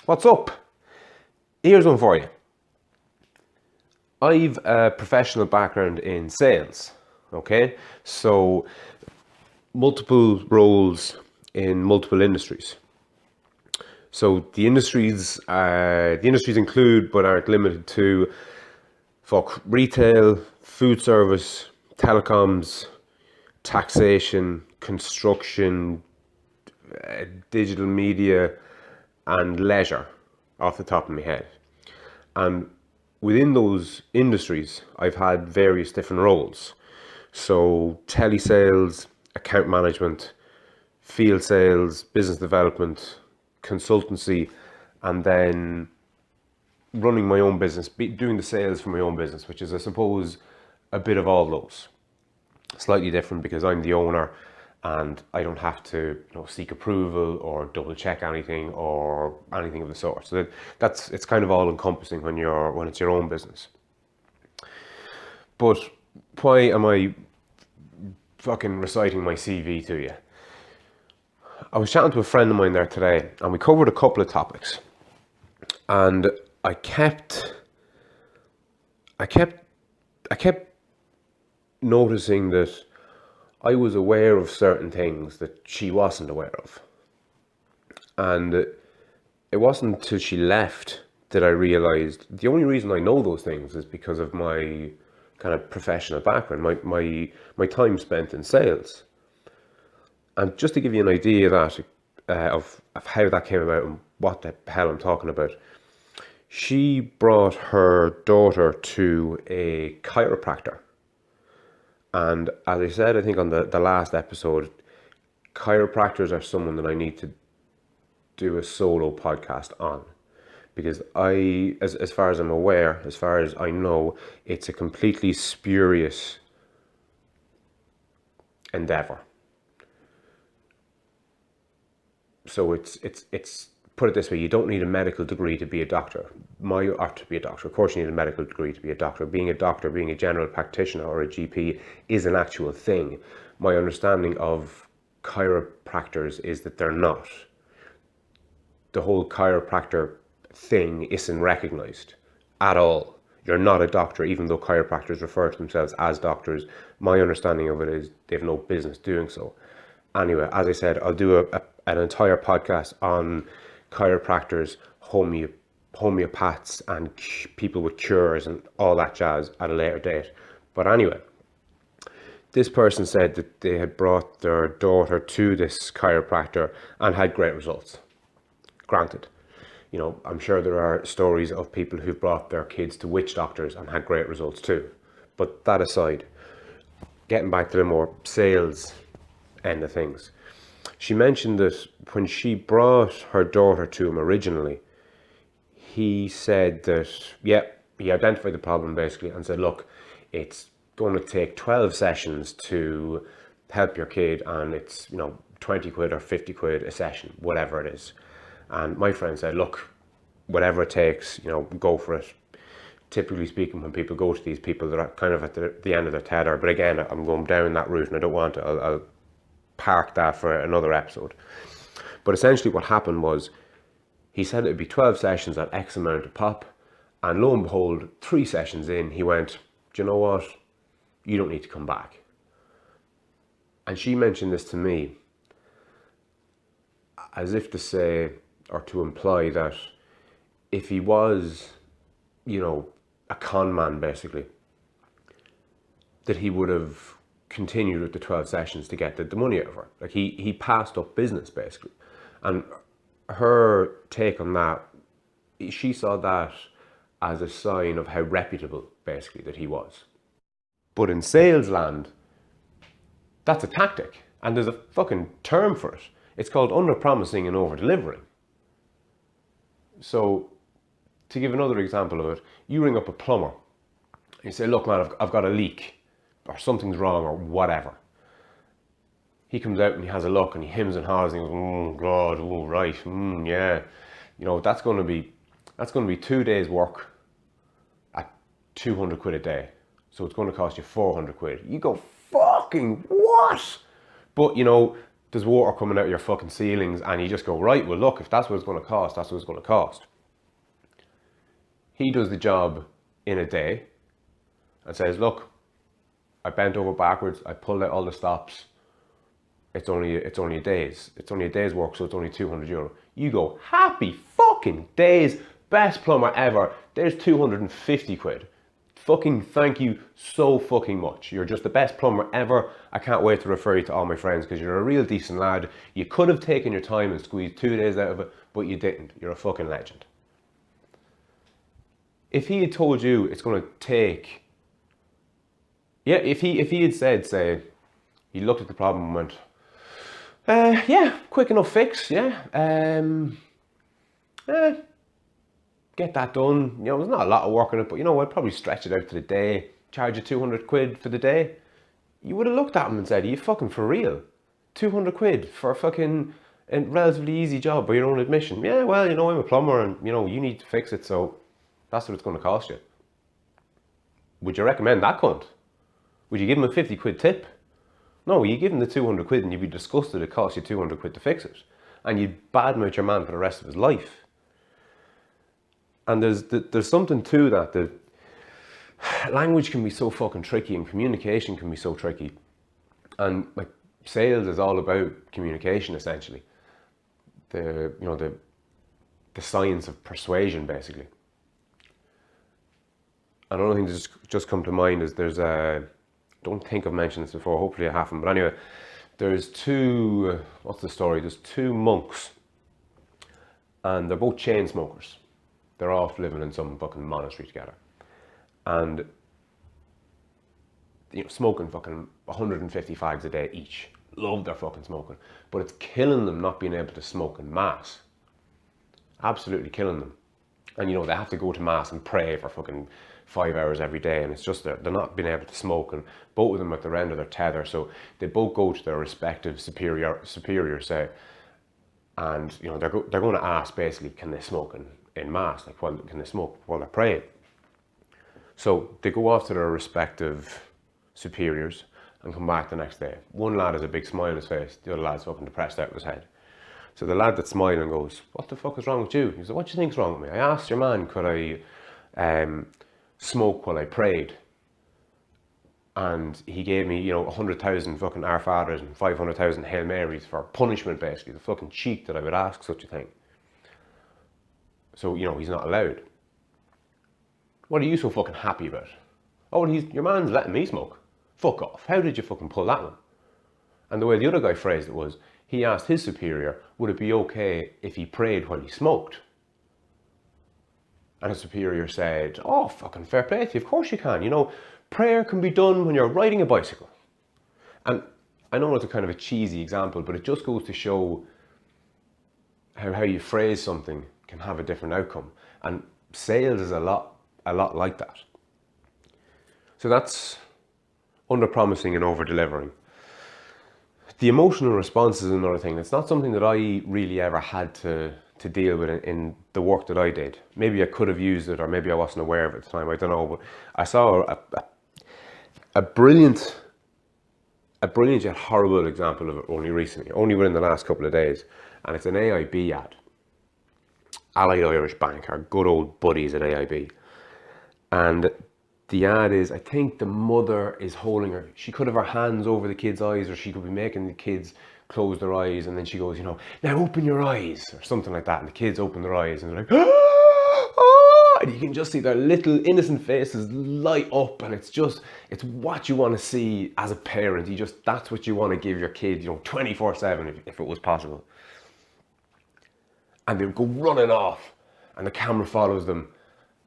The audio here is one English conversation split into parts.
What's up? Here's one for you. I've a professional background in sales, okay? So multiple roles in multiple industries. So the industries include but aren't limited to retail, food service, telecoms, taxation, construction, digital media, and leisure off the top of my head. And within those industries, I've had various different roles. So telesales, account management, field sales, business development, consultancy, and then running my own business, doing the sales for my own business, which is, I suppose, a bit of all those. Slightly different because I'm the owner and I don't have to seek approval or double check anything or anything of the sort. So it's kind of all encompassing when it's your own business. But why am I fucking reciting my CV to you? I was chatting to a friend of mine there today and we covered a couple of topics. And I kept I kept I kept noticing that I was aware of certain things that she wasn't aware of. And it wasn't until she left that I realized the only reason I know those things is because of my kind of professional background, my time spent in sales. And just to give you an idea of how that came about and what the hell I'm talking about, she brought her daughter to a chiropractor. And as I said, I think on the last episode, chiropractors are someone that I need to do a solo podcast on. Because as far as I'm aware, as far as I know, it's a completely spurious endeavor. So it's put it this way: you don't need a medical degree to be a doctor. To be a doctor, of course, you need a medical degree to be a doctor. Being a doctor, being a general practitioner or a GP, is an actual thing. My understanding of chiropractors is that they're not. The whole chiropractor thing isn't recognized at all. You're not a doctor, even though chiropractors refer to themselves as doctors. My understanding of it is they have no business doing so. Anyway, as I said, I'll do an entire podcast on chiropractors, homeopaths, and people with cures and all that jazz at a later date. But anyway, this person said that they had brought their daughter to this chiropractor and had great results. Granted, I'm sure there are stories of people who've brought their kids to witch doctors and had great results too. But that aside, getting back to the more sales end of things, she mentioned that when she brought her daughter to him originally, he said that, he identified the problem basically and said, look, it's going to take 12 sessions to help your kid, and it's 20 quid or 50 quid a session, whatever it is. And my friend said, look, whatever it takes, go for it. Typically speaking, when people go to these people, they're kind of at the end of their tether. But again, I'm going down that route and I don't want to. I'll park that for another episode. But essentially what happened was, he said it'd be 12 sessions at X amount of pop. And lo and behold, 3 sessions in, he went, do you know what? You don't need to come back. And she mentioned this to me as if to say, or to imply that if he was, a con man basically, that he would have continued with the 12 sessions to get the money out of her. Like he passed up business basically. And her take on that, she saw that as a sign of how reputable basically that he was. But in sales land, that's a tactic, and there's a fucking term for it. It's called under-promising and over-delivering. So, to give another example of it, you ring up a plumber. You say, look man, I've got a leak, or something's wrong, or whatever. He comes out and he has a look and he hems and haws and he goes, oh God, oh right, yeah. That's going to be 2 days work at 200 quid a day. So it's going to cost you 400 quid. You go, fucking what? But there's water coming out of your fucking ceilings, and you just go, right, well look, if that's what it's going to cost, that's what it's going to cost. He does the job in a day and says, look, I bent over backwards, I pulled out all the stops, it's only a day's work, so it's only €200. You go, happy fucking days, best plumber ever, there's 250 quid. Fucking thank you so fucking much. You're just the best plumber ever. I can't wait to refer you to all my friends because you're a real decent lad. You could have taken your time and squeezed 2 days out of it, but you didn't. You're a fucking legend. If he had told you it's going to take, yeah, if he had said, say, he looked at the problem and went, yeah, quick enough fix, yeah, get that done. You know, there's not a lot of work on it, but you know, I'd probably stretch it out to the day, charge you 200 quid for the day. You would have looked at him and said, are you fucking for real? 200 quid for a fucking a relatively easy job by your own admission. Yeah, well, you know, I'm a plumber and, you know, you need to fix it, so that's what it's going to cost you. Would you recommend that cunt? Would you give him a 50 quid tip? No, you give him the 200 quid and you'd be disgusted it costs you 200 quid to fix it. And you'd badmouth your man for the rest of his life. And there's something to that. The language can be so fucking tricky and communication can be so tricky. And like sales is all about communication essentially. The science of persuasion basically. Another thing that's just come to mind is there's don't think I've mentioned this before, hopefully I haven't, but anyway, there's two, what's the story? There's two monks and they're both chain smokers. They're off living in some fucking monastery together. And, you know, smoking fucking 150 fags a day each. Love their fucking smoking. But it's killing them not being able to smoke in mass. Absolutely killing them. And, you know, they have to go to mass and pray for fucking 5 hours every day. And it's just they're not being able to smoke. And both of them at the end of their tether. So they both go to their respective superiors, say, and, you know, they're going to ask basically, can they smoke in mass? Like, can they smoke while they're praying? So they go off to their respective superiors and come back the next day. One lad has a big smile on his face. The other lad's fucking depressed out of his head. So the lad that's smiling goes, what the fuck is wrong with you? He said, what do you think's wrong with me? I asked your man, could I smoke while I prayed? And he gave me, you know, 100,000 fucking Our Fathers and 500,000 Hail Marys for punishment, basically. The fucking cheek that I would ask such a thing. So, you know, he's not allowed. What are you so fucking happy about? Oh, your man's letting me smoke. Fuck off. How did you fucking pull that one? And the way the other guy phrased it was, he asked his superior, would it be okay if he prayed while he smoked? And his superior said, oh, fucking fair play to you. Of course you can. You know, prayer can be done when you're riding a bicycle. And I know it's a kind of a cheesy example, but it just goes to show how you phrase something can have a different outcome. And sales is a lot like that. So that's under-promising and over-delivering. The emotional response is another thing. It's not something that I really ever had to deal with in the work that I did. Maybe I could have used it, or maybe I wasn't aware of it at the time, I don't know. But I saw a brilliant yet horrible example of it only recently, only within the last couple of days. And it's an AIB ad. Allied Irish Bank, our good old buddies at AIB. And the ad is, I think the mother is holding her, she could have her hands over the kid's eyes, or she could be making the kids close their eyes, and then she goes, you know, now open your eyes, or something like that. And the kids open their eyes and they're like, ah! And you can just see their little innocent faces light up, and it's what you want to see as a parent. That's what you want to give your kid, you know, 24/7 if it was possible. And they go running off, and the camera follows them.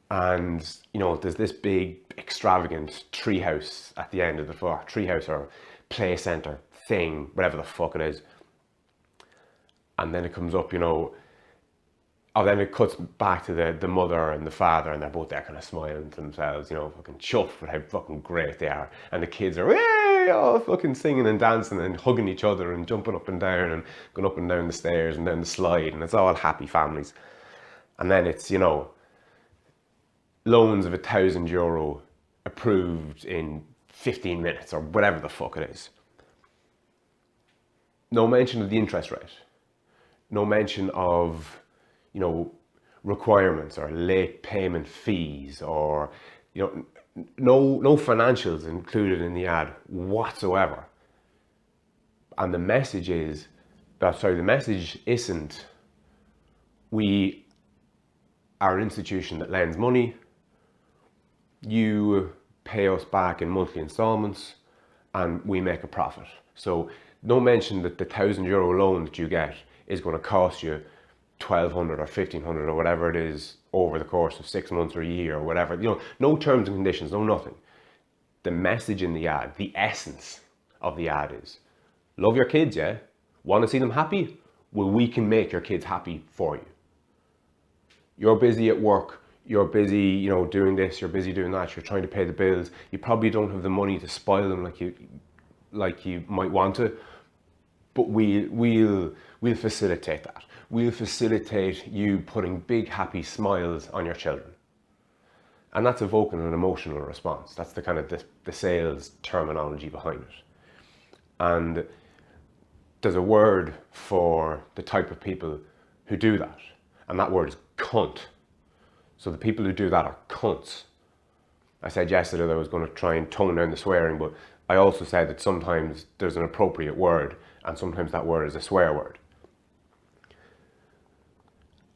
And, you know, there's this big, extravagant treehouse at the end of the floor. Treehouse or play centre thing, whatever the fuck it is. And then it comes up, you know, then it cuts back to the mother and the father, and they're both there kind of smiling to themselves, you know, fucking chuffed with how fucking great they are. And the kids are, hey, all fucking singing and dancing and hugging each other and jumping up and down and going up and down the stairs and down the slide. And it's all happy families. And then it's, you know, loans of €1,000 approved in 15 minutes or whatever the fuck it is. No mention of the interest rate. No mention of, you know, requirements or late payment fees, or, you know, no financials included in the ad whatsoever. And the message isn't, we are an institution that lends money, you pay us back in monthly installments, and we make a profit. So no mention that the €1,000 loan that you get is going to cost you 1,200 or 1,500 or whatever it is over the course of 6 months or a year or whatever. You know, no terms and conditions, no nothing. The message in the ad, the essence of the ad is, love your kids, yeah? Want to see them happy? Well, we can make your kids happy for you. You're busy at work, you're busy, you know, doing this, you're busy doing that, you're trying to pay the bills, you probably don't have the money to spoil them like you might want to, but we'll facilitate that. We'll facilitate you putting big happy smiles on your children. And that's evoking an emotional response. That's the kind of the sales terminology behind it. And there's a word for the type of people who do that, and that word is cunt. So the people who do that are cunts. I said yesterday that I was going to try and tone down the swearing, but I also said that sometimes there's an appropriate word, and sometimes that word is a swear word.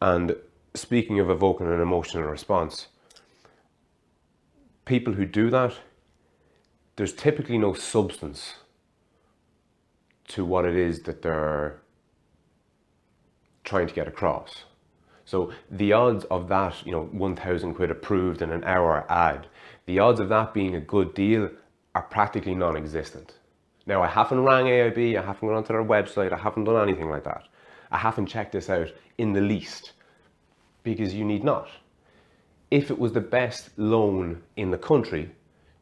And speaking of evoking an emotional response, people who do that, there's typically no substance to what it is that they're trying to get across. So the odds of that, you know, 1,000 quid approved in an hour ad, the odds of that being a good deal are practically non-existent. Now, I haven't rang AIB, I haven't gone onto their website, I haven't done anything like that. I haven't checked this out in the least, because you need not. If it was the best loan in the country,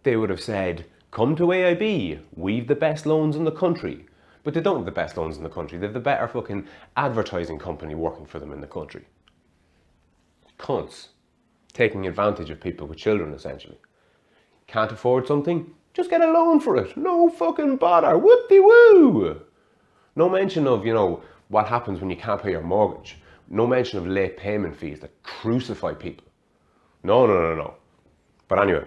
they would have said, come to AIB, we've the best loans in the country. But they don't have the best loans in the country, they have the better fucking advertising company working for them in the country. Cunts. Taking advantage of people with children, essentially. Can't afford something? Just get a loan for it. No fucking bother. Whoop-de-woo. No mention of, you know, what happens when you can't pay your mortgage. No mention of late payment fees that crucify people. No. But anyway,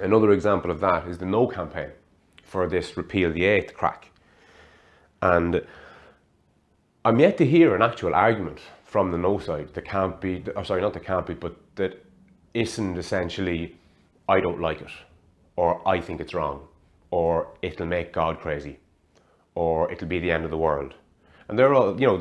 another example of that is the No campaign for this repeal the 8th crack. And I'm yet to hear an actual argument from the No side that can't be, or sorry, not that can't be, but that isn't essentially, I don't like it, or I think it's wrong, or it'll make God crazy, or it'll be the end of the world. And they're all, you know,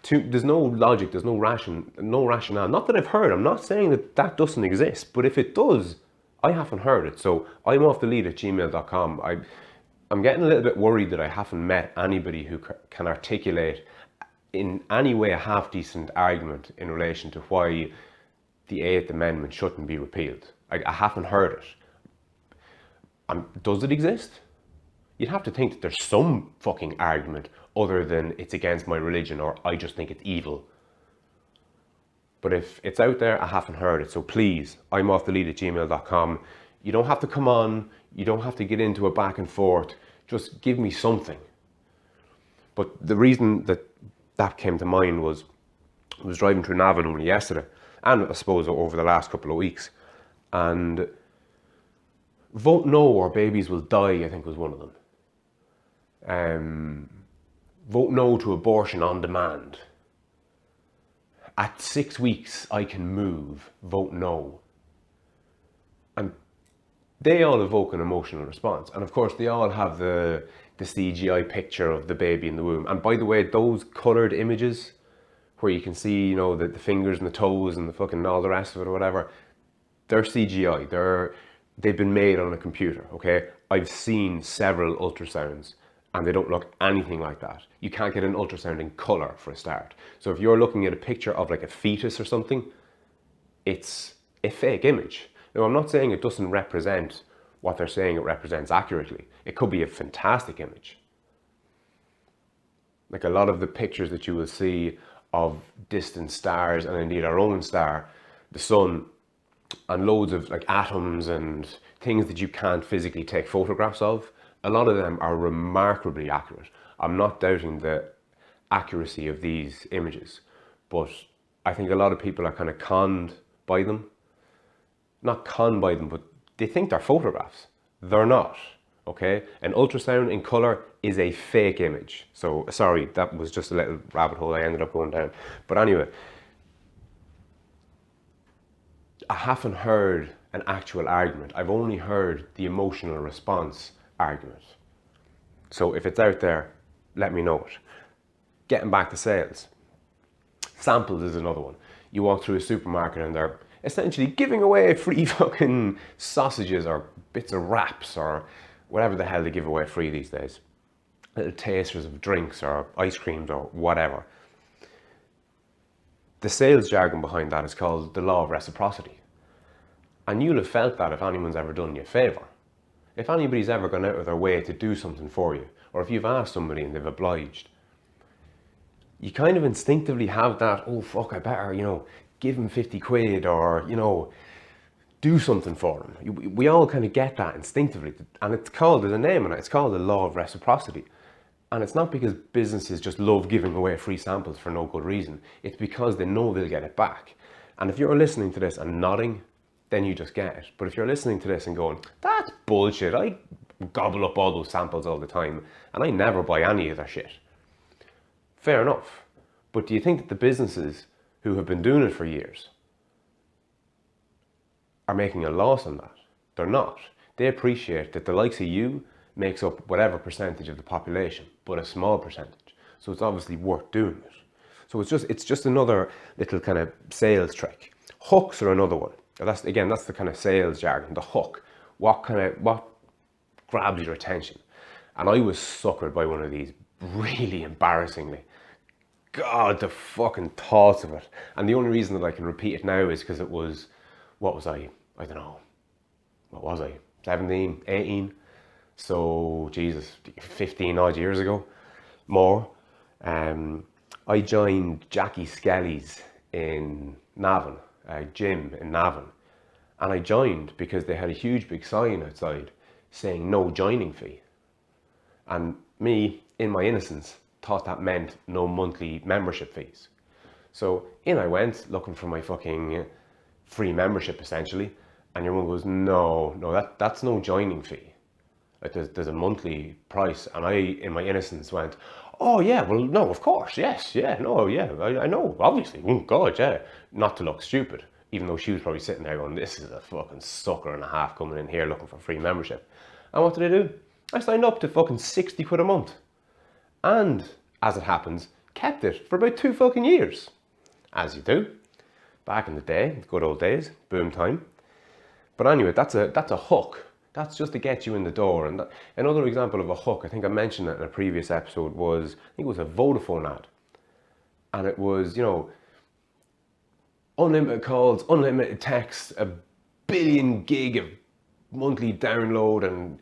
there's no logic, there's no rationale. Not that I've heard, I'm not saying that doesn't exist, but if it does, I haven't heard it. So I'm off the lead at gmail.com. I'm getting a little bit worried that I haven't met anybody who can articulate in any way a half-decent argument in relation to why the 8th Amendment shouldn't be repealed. I haven't heard it. Does it exist? You'd have to think that there's some fucking argument other than it's against my religion or I just think it's evil. But if it's out there, I haven't heard it. So please, I'm off the lead at gmail.com. You don't have to come on. You don't have to get into a back and forth. Just give me something. But the reason that came to mind was I was driving through Navan only yesterday, and I suppose over the last couple of weeks, and vote no or babies will die, I think was one of them. Vote no to abortion on demand. At 6 weeks, I can move. Vote no. And they all evoke an emotional response. And of course, they all have the CGI picture of the baby in the womb. And by the way, those coloured images where you can see, you know, the fingers and the toes and the fucking all the rest of it or whatever, they're CGI. They've been made on a computer, okay? I've seen several ultrasounds and they don't look anything like that. You can't get an ultrasound in colour for a start. So if you're looking at a picture of like a fetus or something, it's a fake image. Now, I'm not saying it doesn't represent what they're saying it represents accurately. It could be a fantastic image. Like a lot of the pictures that you will see of distant stars and indeed our own star, the sun, and loads of like atoms and things that you can't physically take photographs of, a lot of them are remarkably accurate. I'm not doubting the accuracy of these images, but I think a lot of people are kind of conned by them. Not conned by them, but they think they're photographs. They're not, okay? An ultrasound in color is a fake image. So, sorry, that was just a little rabbit hole I ended up going down. But anyway, I haven't heard an actual argument. I've only heard the emotional response argument. So if it's out there, let me know it. Getting back to sales. Samples is another one. You walk through a supermarket and they're essentially giving away free fucking sausages or bits of wraps or whatever the hell they give away free these days. Little tasters of drinks or ice creams or whatever. The sales jargon behind that is called the law of reciprocity. And you'll have felt that if anyone's ever done you a favour. If anybody's ever gone out of their way to do something for you, or if you've asked somebody and they've obliged, you kind of instinctively have that, oh fuck, I better, give him 50 quid or, do something for him. We all kind of get that instinctively. And it's called, there's a name on it, it's called the law of reciprocity. And it's not because businesses just love giving away free samples for no good reason. It's because they know they'll get it back. And if you're listening to this and nodding, then you just get it. But if you're listening to this and going, that's bullshit, I gobble up all those samples all the time and I never buy any of their shit. Fair enough. But do you think that the businesses who have been doing it for years are making a loss on that? They're not. They appreciate that the likes of you makes up whatever percentage of the population, but a small percentage. So it's obviously worth doing it. So it's just another little kind of sales trick. Hooks are another one. That's the kind of sales jargon, the hook. What grabs your attention? And I was suckered by one of these really embarrassingly. God, the fucking thoughts of it. And the only reason that I can repeat it now is because it was, what was I? I don't know. What was I? 17, 18? So, Jesus, 15 odd years ago, more. I joined Jackie Skelly's in Navan, a gym in Navan. And I joined because they had a huge big sign outside saying no joining fee. And me, in my innocence, thought that meant no monthly membership fees. So in I went looking for my fucking free membership essentially. And your mum goes, no, that's no joining fee. Like there's a monthly price. And I, in my innocence, went, oh yeah, well no, of course, yes, yeah, no, yeah, I know, obviously, oh God, yeah. Not to look stupid, even though she was probably sitting there going, this is a fucking sucker and a half coming in here looking for free membership. And what did I do? I signed up to fucking 60 quid a month. And, as it happens, kept it for about 2 fucking years. As you do. Back in the day, good old days, boom time. But anyway, that's a hook. That's just to get you in the door. And another example of a hook, I think I mentioned it in a previous episode, was, I think it was a Vodafone ad. And it was, unlimited calls, unlimited texts, 1 billion gig of monthly download and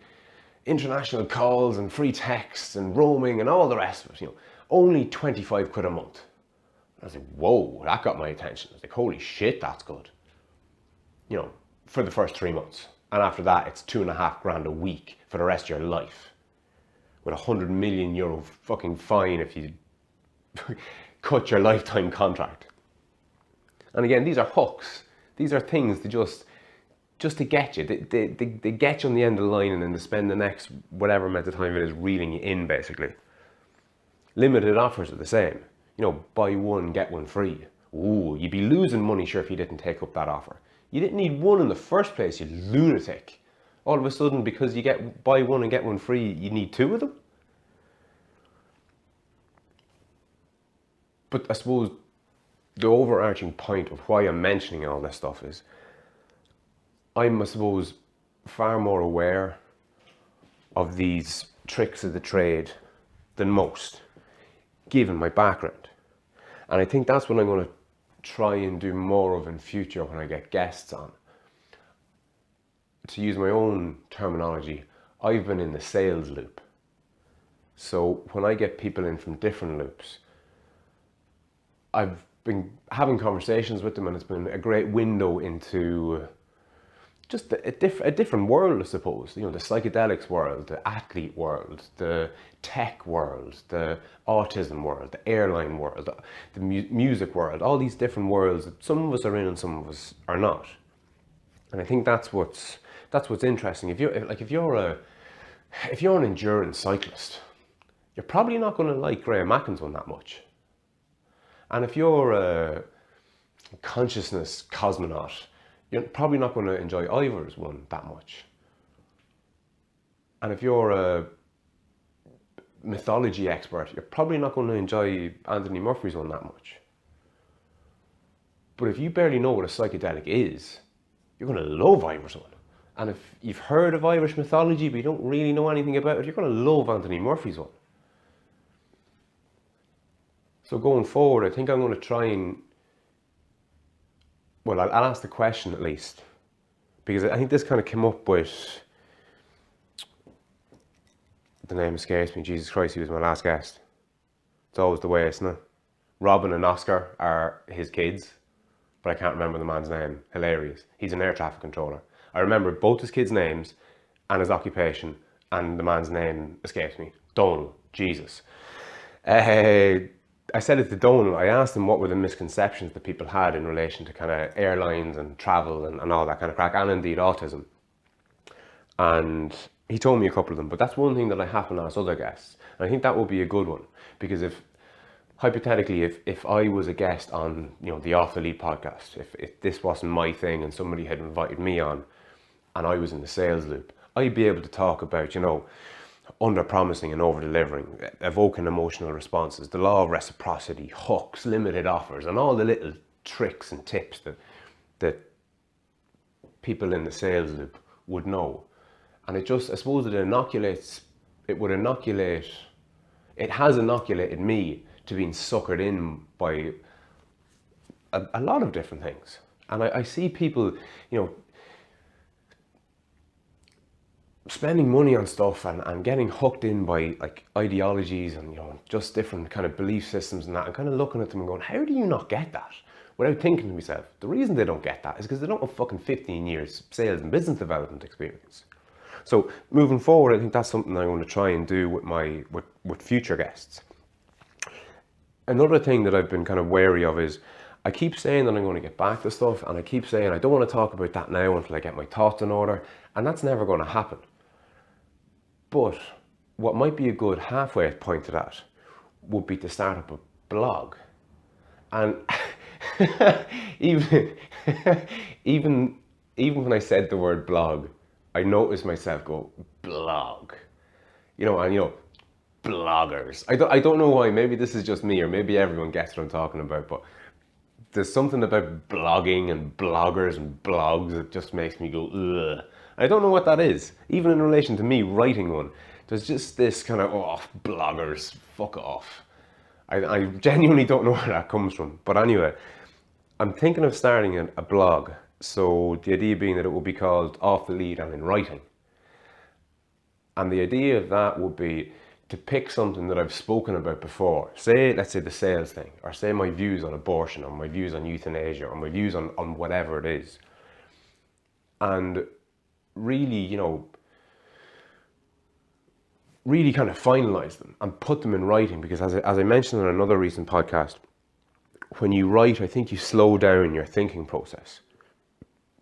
international calls and free texts and roaming and all the rest of it, only 25 quid a month. I was like, whoa, that got my attention. I was like, holy shit, that's good. For the first 3 months. And after that, it's €2,500 a week for the rest of your life. With €100 million fucking fine if you cut your lifetime contract. And again, these are hooks. These are things to just to get you. They get you on the end of the line and then they spend the next whatever amount of time it is reeling you in, basically. Limited offers are the same. Buy one, get one free. Ooh, you'd be losing money, sure, if you didn't take up that offer. You didn't need one in the first place, you lunatic. All of a sudden, because you buy one and get one free, you need 2 of them? But I suppose the overarching point of why I'm mentioning all this stuff is I'm, I suppose, far more aware of these tricks of the trade than most, given my background. And I think that's what I'm going to try and do more of in future when I get guests on. To use my own terminology, I've been in the sales loop. So when I get people in from different loops, I've been having conversations with them and it's been a great window into just a different world, I suppose. You know, the psychedelics world, the athlete world, the tech world, the autism world, the airline world, the music world, all these different worlds that some of us are in and some of us are not. And I think that's what's interesting. If you're an endurance cyclist, you're probably not going to like Graham Atkin's one that much. And if you're a consciousness cosmonaut, you're probably not going to enjoy Ivor's one that much. And if you're a mythology expert, you're probably not going to enjoy Anthony Murphy's one that much. But if you barely know what a psychedelic is, you're going to love Ivor's one. And if you've heard of Irish mythology but you don't really know anything about it, you're going to love Anthony Murphy's one. So going forward, I think I'm going to try and, well, I'll ask the question at least, because I think this kind of came up with, the name escapes me, Jesus Christ, he was my last guest. It's always the way, isn't it? Robin and Oscar are his kids, but I can't remember the man's name. Hilarious. He's an air traffic controller. I remember both his kids' names and his occupation, and the man's name escapes me. Donal. Jesus. I said it to Donal. I asked him what were the misconceptions that people had in relation to kind of airlines and travel and all that kind of crack, and indeed autism. And he told me a couple of them, but that's one thing that I haven't asked other guests. And I think that would be a good one, because if, hypothetically, if I was a guest on, you know, the Off the Lead podcast, if this wasn't my thing and somebody had invited me on and I was in the sales loop, I'd be able to talk about, you know, under-promising and over-delivering, evoking emotional responses, the law of reciprocity, hooks, limited offers, and all the little tricks and tips that people in the sales loop would know. And it just, I suppose it has inoculated me to being suckered in by a lot of different things. And I see people, you know, spending money on stuff and getting hooked in by like ideologies and, you know, just different kind of belief systems and that, and kind of looking at them and going, how do you not get that? Without thinking to myself, the reason they don't get that is because they don't have fucking 15 years sales and business development experience. So moving forward, I think that's something I want to try and do with future guests. Another thing that I've been kind of wary of is I keep saying that I'm going to get back to stuff, and I keep saying I don't want to talk about that now until I get my thoughts in order, and that's never going to happen. But what might be a good halfway point to that would be to start up a blog. And even when I said the word blog, I noticed myself go, blog. You know, and you know, bloggers. I don't know why, maybe this is just me, or maybe everyone gets what I'm talking about, but there's something about blogging and bloggers and blogs that just makes me go, ugh. I don't know what that is. Even in relation to me writing one, there's just this kind of, oh, bloggers, fuck off. I genuinely don't know where that comes from. But anyway, I'm thinking of starting a blog. So the idea being that it will be called Off the Lead and in Writing. And the idea of that would be to pick something that I've spoken about before. Say, let's say the sales thing, or say my views on abortion, or my views on euthanasia, or my views on whatever it is. And really, you know, really kind of finalize them and put them in writing, because as I mentioned in another recent podcast, when you write, I think you slow down your thinking process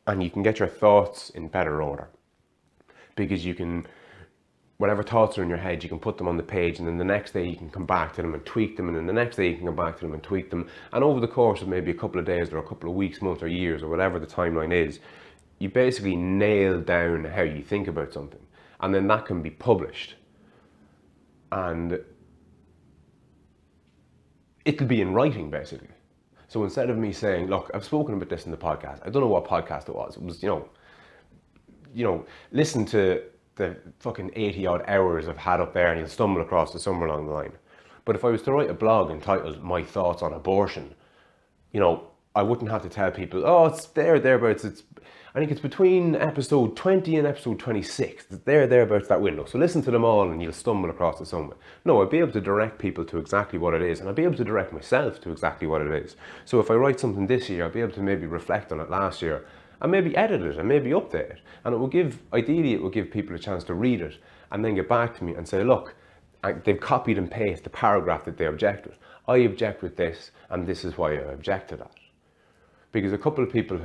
and you can get your thoughts in better order, because you can, whatever thoughts are in your head, you can put them on the page, and then the next day you can come back to them and tweak them, and then the next day you can come back to them and tweak them, and over the course of maybe a couple of days or a couple of weeks, months or years or whatever the timeline is, you basically nail down how you think about something, and then that can be published. And it'll be in writing, basically. So instead of me saying, look, I've spoken about this in the podcast, I don't know what podcast it was. It was, you know, listen to the fucking 80 odd hours I've had up there and you'll stumble across it somewhere along the line. But if I was to write a blog entitled My Thoughts on Abortion, you know, I wouldn't have to tell people, oh, it's thereabouts. I think it's between episode 20 and episode 26. It's thereabouts that window. So listen to them all and you'll stumble across it somewhere. No, I'd be able to direct people to exactly what it is, and I'd be able to direct myself to exactly what it is. So if I write something this year, I'll be able to maybe reflect on it last year and maybe edit it and maybe update it. And it will give, ideally, it will give people a chance to read it and then get back to me and say, look, they've copied and pasted the paragraph that they object with. I object with this, and this is why I object to that. Because a couple of people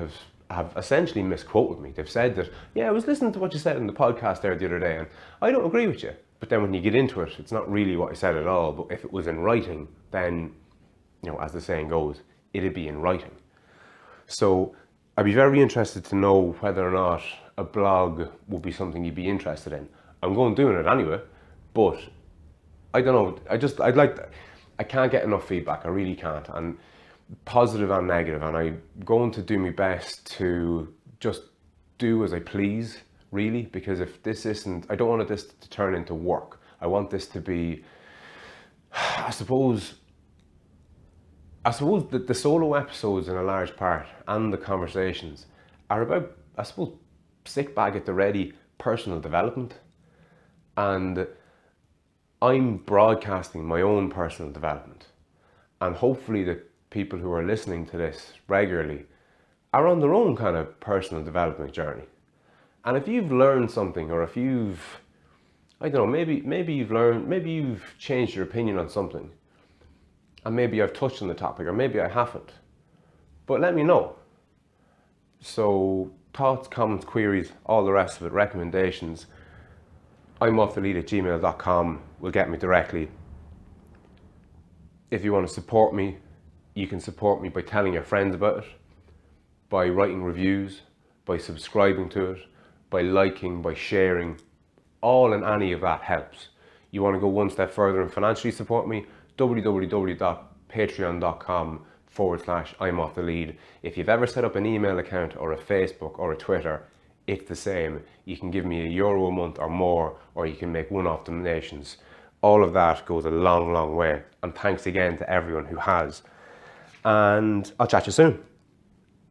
have essentially misquoted me. They've said that, yeah, I was listening to what you said in the podcast there the other day, and I don't agree with you. But then when you get into it, it's not really what I said at all. But if it was in writing, then, you know, as the saying goes, it'd be in writing. So I'd be very interested to know whether or not a blog would be something you'd be interested in. I'm going doing it anyway, but I don't know. I can't get enough feedback. I really can't. And positive and negative. And I'm going to do my best to just do as I please, really, because if this isn't, I don't want this to turn into work. I want this to be, I suppose the solo episodes in a large part and the conversations are about, I suppose, sick bag at the ready personal development. And I'm broadcasting my own personal development. And hopefully the people who are listening to this regularly are on their own kind of personal development journey. And if you've learned something, or if you've, I don't know, maybe you've changed your opinion on something, and maybe I've touched on the topic, or maybe I haven't, but let me know. So thoughts, comments, queries, all the rest of it, recommendations, imoffthelead@gmail.com will get me directly. If you want to support me, you can support me by telling your friends about it, by writing reviews, by subscribing to it, by liking, by sharing. All and any of that helps. You want to go one step further and financially support me? www.patreon.com/I'mOffTheLead. If you've ever set up an email account or a Facebook or a Twitter, it's the same. You can give me €1 a month or more, or you can make one-off donations. All of that goes a long, long way. And thanks again to everyone who has. And I'll chat to you soon.